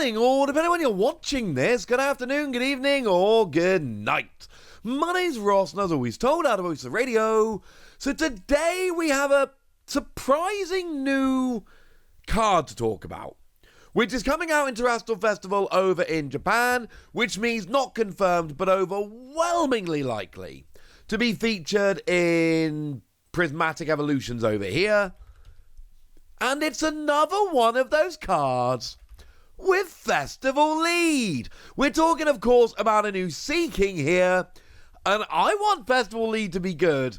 morning, or depending on when you're watching this, good afternoon, good evening, or good night. My name's Ross, and as always told, out of Voice of Radio. So today we have a surprising new card to talk about, which is coming out in Terrestrial Festival over in Japan, which means not confirmed, but overwhelmingly likely to be featured in Prismatic Evolutions over here. And it's another one of those cards with Festival Lead. We're talking, of course, about a new Seaking here, and I want Festival Lead to be good,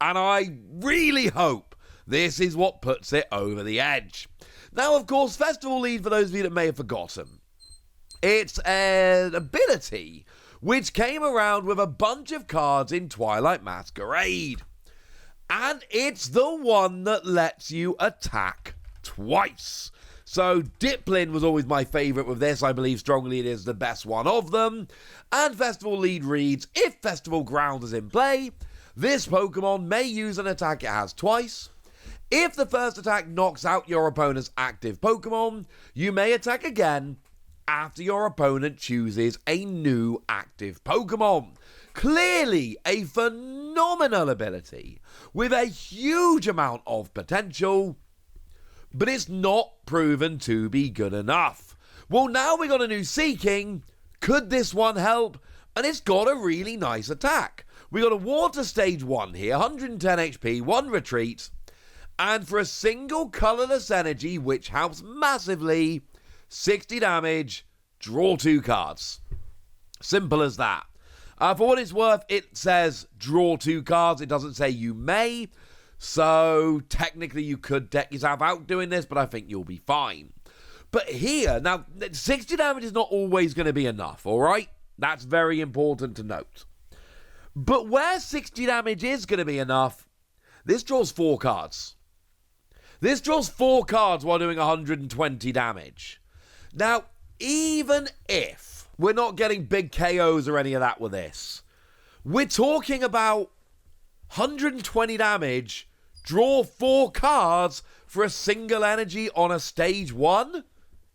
and I really hope this is what puts it over the edge. Now, of course, Festival Lead, for those of you that may have forgotten, it's an ability which came around with a bunch of cards in Twilight Masquerade. And it's the one that lets you attack twice. So Diplin was always my favourite with this. I believe strongly it is the best one of them. And Festival Lead reads, if Festival Ground is in play, this Pokemon may use an attack it has twice. If the first attack knocks out your opponent's active Pokemon, you may attack again after your opponent chooses a new active Pokemon. Clearly a phenomenal ability with a huge amount of potential, but it's not proven to be good enough. Well, now we got a new Seaking. Could this one help? And it's got a really nice attack. We got a Water Stage 1 here, 110 HP, 1 retreat, and for a single colourless energy, which helps massively, 60 damage, draw 2 cards. Simple as that. For what it's worth, it says draw 2 cards. It doesn't say you may. So technically you could deck yourself out doing this, but I think you'll be fine. But here, now 60 damage is not always going to be enough, alright? That's very important to note. But where 60 damage is going to be enough, this draws 4 cards. This draws 4 cards while doing 120 damage. Now, even if we're not getting big KOs or any of that with this, we're talking about 120 damage, draw 4 cards for a single energy on a stage 1?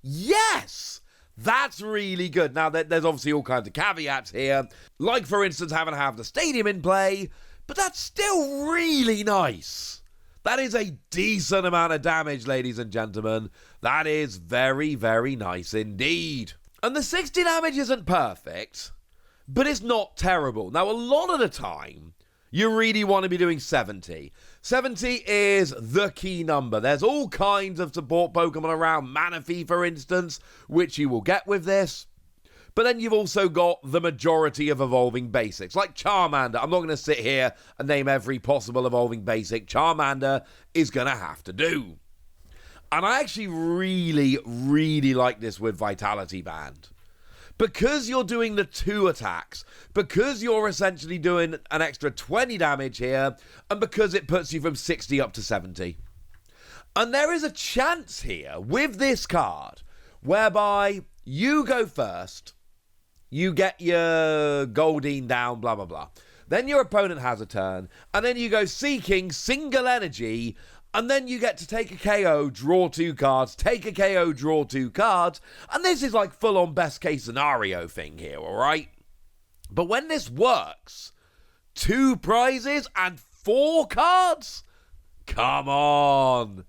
Yes! That's really good. Now, there's obviously all kinds of caveats here, like, for instance, having to have the stadium in play, but that's still really nice. That is a decent amount of damage, ladies and gentlemen. That is very, very nice indeed. And the 60 damage isn't perfect, but it's not terrible. Now, a lot of the time, you really want to be doing 70. 70 is the key number. There's all kinds of support Pokemon around, Manaphy, for instance, which you will get with this. But then you've also got the majority of evolving basics, like Charmander. I'm not going to sit here and name every possible evolving basic. Charmander is going to have to do. And I actually really, really like this with Vitality Band. Because you're doing the 2 attacks, because you're essentially doing an extra 20 damage here, and because it puts you from 60 up to 70. And there is a chance here with this card whereby you go first, you get your Goldeen down, blah, blah, blah. Then your opponent has a turn, and then you go Seaking, single energy, and then you get to take a KO, draw 2 cards, take a KO, draw 2 cards, and this is like full-on best-case scenario thing here, alright? But when this works, 2 prizes and 4 cards? Come on!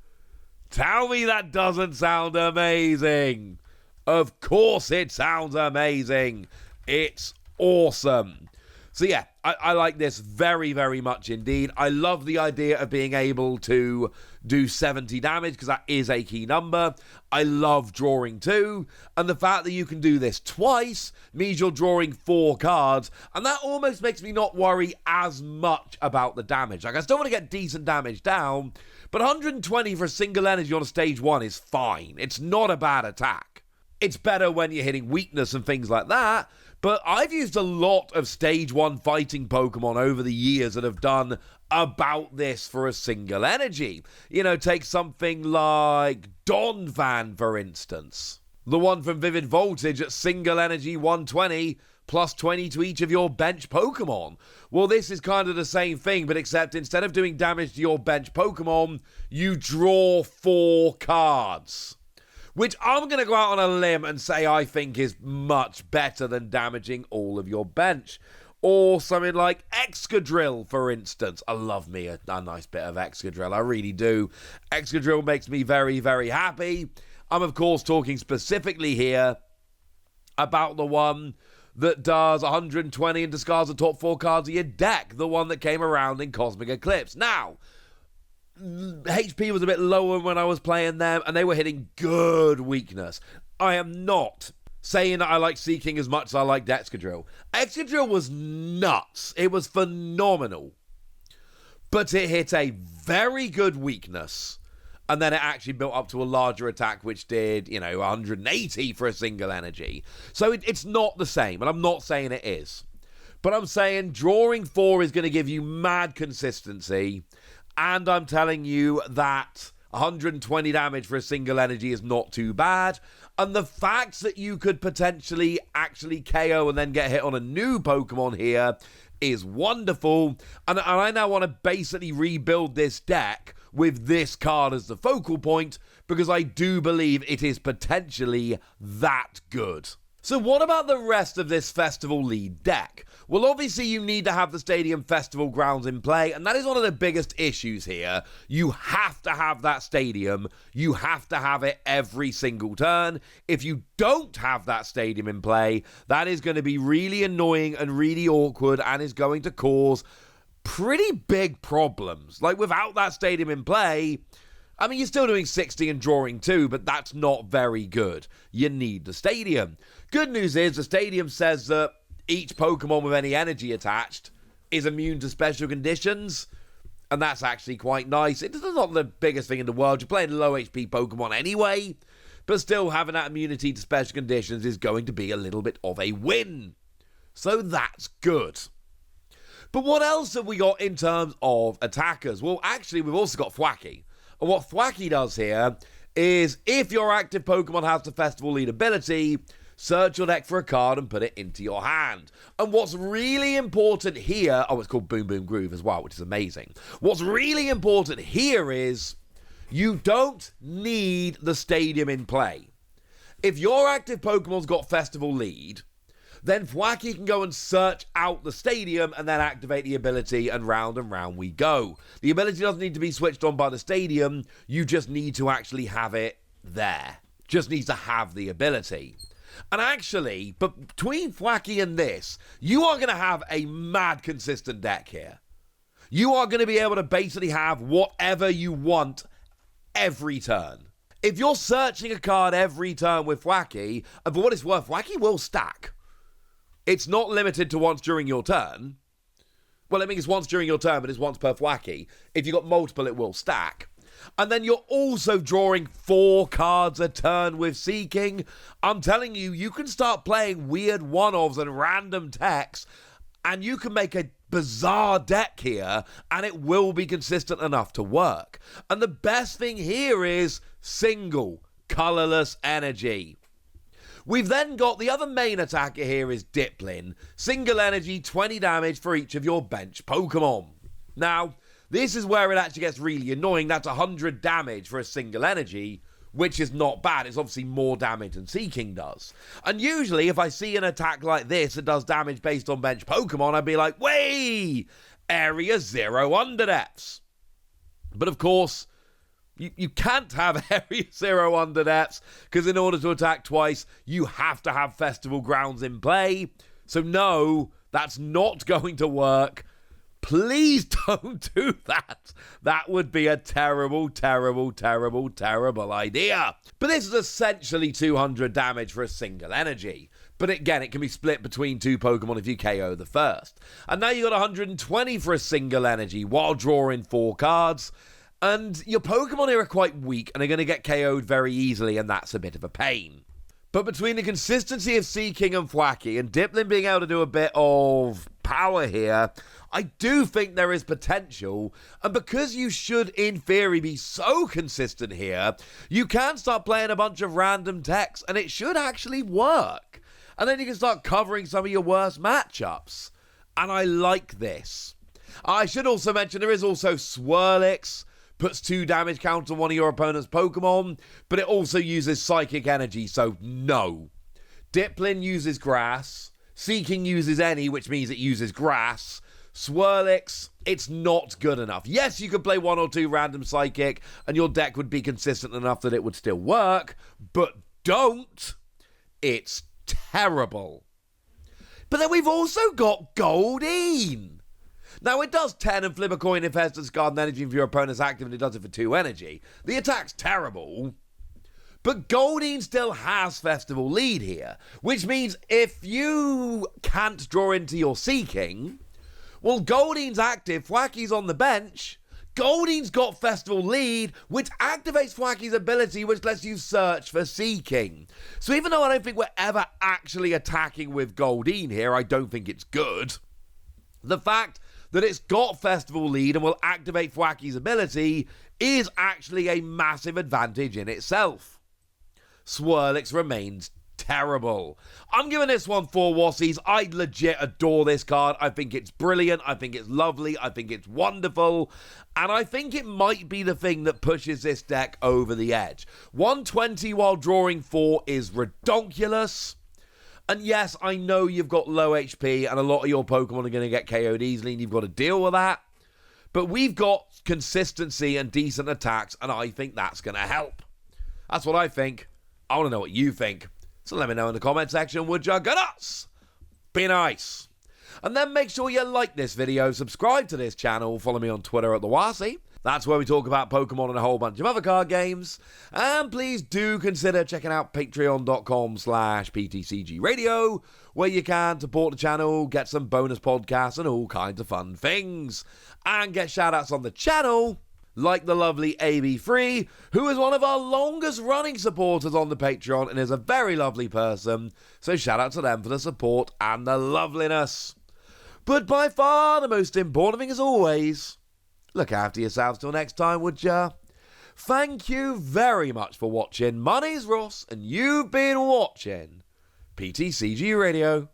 Tell me that doesn't sound amazing! Of course it sounds amazing! It's awesome! So yeah, I like this very, very much indeed. I love the idea of being able to do 70 damage, because that is a key number. I love drawing 2, and the fact that you can do this twice means you're drawing 4 cards, and that almost makes me not worry as much about the damage. Like, I still want to get decent damage down, but 120 for a single energy on a stage 1 is fine. It's not a bad attack. It's better when you're hitting weakness and things like that, but I've used a lot of stage 1 fighting Pokemon over the years that have done about this for a single energy. You know, take something like Donphan, for instance. The one from Vivid Voltage at single energy 120, plus 20 to each of your bench Pokemon. Well, this is kind of the same thing, but except instead of doing damage to your bench Pokemon, you draw 4 cards. which I'm going to go out on a limb and say I think is much better than damaging all of your bench. Or something like Excadrill, for instance. I love me a nice bit of Excadrill, I really do. Excadrill makes me very, very happy. I'm, of course, talking specifically here about the one that does 120 and discards the top 4 cards of your deck, the one that came around in Cosmic Eclipse. Now, HP was a bit lower when I was playing them, and they were hitting good weakness. I am not saying that I like Seaking as much as I liked Excadrill. Excadrill was nuts. It was phenomenal. But it hit a very good weakness, and then it actually built up to a larger attack, which did, 180 for a single energy. So it's not the same, and I'm not saying it is. But I'm saying drawing 4 is going to give you mad consistency, and I'm telling you that 120 damage for a single energy is not too bad. And the fact that you could potentially actually KO and then get hit on a new Pokemon here is wonderful. And I now want to basically rebuild this deck with this card as the focal point, because I do believe it is potentially that good. So what about the rest of this Festival lead deck? Well, obviously you need to have the Stadium Festival grounds in play, and that is one of the biggest issues here. You have to have that stadium. You have to have it every single turn. If you don't have that stadium in play, that is going to be really annoying and really awkward, and is going to cause pretty big problems. Like, without that stadium in play, I mean, you're still doing 60 and drawing 2, but that's not very good. You need the stadium. Good news is the stadium says that each Pokemon with any energy attached is immune to special conditions, and that's actually quite nice. It's not the biggest thing in the world. You're playing low HP Pokemon anyway, but still having that immunity to special conditions is going to be a little bit of a win. So that's good. But what else have we got in terms of attackers? Well, actually, we've also got Thwackey. And what Thwackey does here is, if your active Pokemon has the Festival lead ability, search your deck for a card and put it into your hand. And what's really important here, it's called Boom Boom Groove as well, which is amazing. What's really important here is you don't need the stadium in play. If your active Pokemon's got Festival lead, then Thwackey can go and search out the stadium and then activate the ability, and round we go. The ability doesn't need to be switched on by the stadium, you just need to actually have it there. Just needs to have the ability. And actually, but between Thwackey and this, you are going to have a mad consistent deck here. You are going to be able to basically have whatever you want every turn. If you're searching a card every turn with Thwackey, and for what it's worth, Thwackey will stack. It's not limited to once during your turn. Well, I mean, it's once during your turn, but it's once per Thwackey. If you've got multiple, it will stack. And then you're also drawing 4 cards a turn with Seaking. I'm telling you, you can start playing weird one-offs and random techs, and you can make a bizarre deck here, and it will be consistent enough to work. And the best thing here is single, colorless energy. We've then got the other main attacker here is Diplin. Single energy, 20 damage for each of your bench Pokemon. Now, this is where it actually gets really annoying. That's 100 damage for a single energy, which is not bad. It's obviously more damage than Seaking does. And usually, if I see an attack like this that does damage based on bench Pokemon, I'd be like, way! Area 0 Underdepths. But of course, you can't have Area 0 Underdepths, because in order to attack twice, you have to have Festival Grounds in play. So no, that's not going to work. Please don't do that. That would be a terrible, terrible, terrible, terrible idea. But this is essentially 200 damage for a single energy. But again, it can be split between 2 Pokemon if you KO the first. And now you got 120 for a single energy while drawing 4 cards. And your Pokemon here are quite weak and are going to get KO'd very easily, and that's a bit of a pain. But between the consistency of Seaking and Thwackey and Diplin being able to do a bit of power here, I do think there is potential. And because you should, in theory, be so consistent here, you can start playing a bunch of random techs, and it should actually work. And then you can start covering some of your worst matchups. And I like this. I should also mention there is also Swirlix, puts 2 damage count on one of your opponent's Pokemon, but it also uses Psychic Energy, so no. Diplin uses Grass. Seaking uses Any, which means it uses Grass. Swirlix, it's not good enough. Yes, you could play 1 or 2 random Psychic, and your deck would be consistent enough that it would still work, but don't. It's terrible. But then we've also got Goldeen. Now, it does 10 and flip a coin if it has discard an energy if your opponent's active, and it does it for 2 energy. The attack's terrible. But Goldeen still has Festival lead here, which means if you can't draw into your Seaking, well, Goldeen's active, Thwacky's on the bench. Goldeen's got Festival lead, which activates Thwacky's ability, which lets you search for Seaking. So even though I don't think we're ever actually attacking with Goldeen here, I don't think it's good. The fact that it's got Festival lead and will activate Thwacky's ability is actually a massive advantage in itself. Swirlix remains terrible. I'm giving this one 4 Wassies. I legit adore this card. I think it's brilliant. I think it's lovely. I think it's wonderful. And I think it might be the thing that pushes this deck over the edge. 120 while drawing 4 is redonkulous. And yes, I know you've got low HP and a lot of your Pokemon are going to get KO'd easily and you've got to deal with that. But we've got consistency and decent attacks, and I think that's going to help. That's what I think. I want to know what you think. So let me know in the comment section, would you? Good us! Be nice. And then make sure you like this video, subscribe to this channel, follow me on Twitter at @TheWassie. That's where we talk about Pokemon and a whole bunch of other card games. And please do consider checking out patreon.com/PTCG Radio, where you can support the channel, get some bonus podcasts and all kinds of fun things. And get shoutouts on the channel, like the lovely AB3, who is one of our longest running supporters on the Patreon and is a very lovely person. So shout out to them for the support and the loveliness. But by far the most important thing as always, look after yourselves till next time, would ya? Thank you very much for watching. My name's Ross, and you've been watching PTCG Radio.